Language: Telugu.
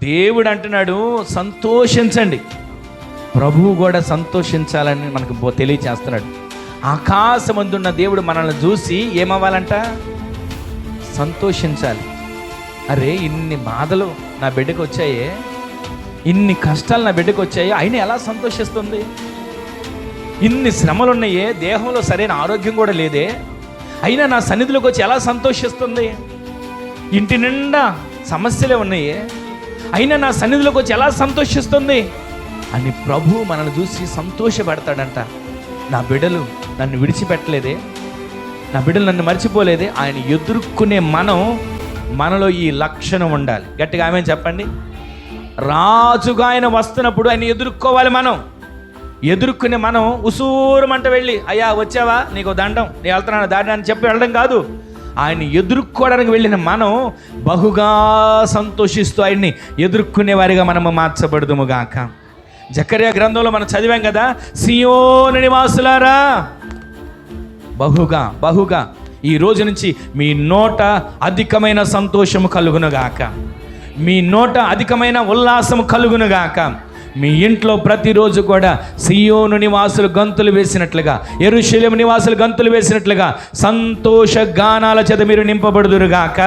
దేవుడు అంటున్నాడు సంతోషించండి. ప్రభువు కూడా సంతోషించాలని మనకు తెలియచేస్తున్నాడు. ఆకాశమందున్న దేవుడు మనల్ని చూసి ఏమవ్వాలంట? సంతోషించాలి. అరే, ఇన్ని బాధలు నా బిడ్డకు వచ్చాయే, ఇన్ని కష్టాలు నా బిడ్డకు వచ్చాయి, అయినా ఎలా సంతోషిస్తుంది? ఇన్ని శ్రమలు ఉన్నాయే, దేహంలో సరైన ఆరోగ్యం కూడా లేదే, అయినా నా సన్నిధిలోకి వచ్చి ఎలా సంతోషిస్తుంది? ఇంటి నిండా సమస్యలే ఉన్నాయే, అయినా నా సన్నిధిలోకి వచ్చి ఎలా సంతోషిస్తుంది అని ప్రభు మనల్ని చూసి సంతోషపడతాడంట. నా బిడ్డలు నన్ను విడిచిపెట్టలేదే, నా బిడ్డలు నన్ను మర్చిపోలేదే. ఆయన ఎదుర్కొనే మనలో ఈ లక్షణం ఉండాలి. గట్టిగా ఆమె చెప్పండి. రాజుగా ఆయన వస్తున్నప్పుడు ఆయన ఎదుర్కోవాలి. ఎదుర్కొనే ఉసూరమంట వెళ్ళి, అయ్యా వచ్చావా, నీకు దండం, నేను వెళ్తున్నాను దాడి అని చెప్పి వెళ్ళడం కాదు. ఆయన ఎదుర్కోవడానికి వెళ్ళిన బహుగా సంతోషిస్తూ ఆయన్ని ఎదుర్కొనే వారిగా మనము మార్చబడదుము గాక. జకర్యా గ్రంథంలో మనం చదివాం కదా, సియోను నివాసులారా బహుగా ఈ రోజు నుంచి మీ నోట అధికమైన సంతోషము కలుగునుగాక, మీ నోట అధికమైన ఉల్లాసము కలుగునుగాక. మీ ఇంట్లో ప్రతిరోజు కూడా సియోను నివాసులు గంతులు వేసినట్లుగా, యెరూషలేము నివాసులు గంతులు వేసినట్లుగా సంతోష గానాల చేత మీరు నింపబడుదురుగాక.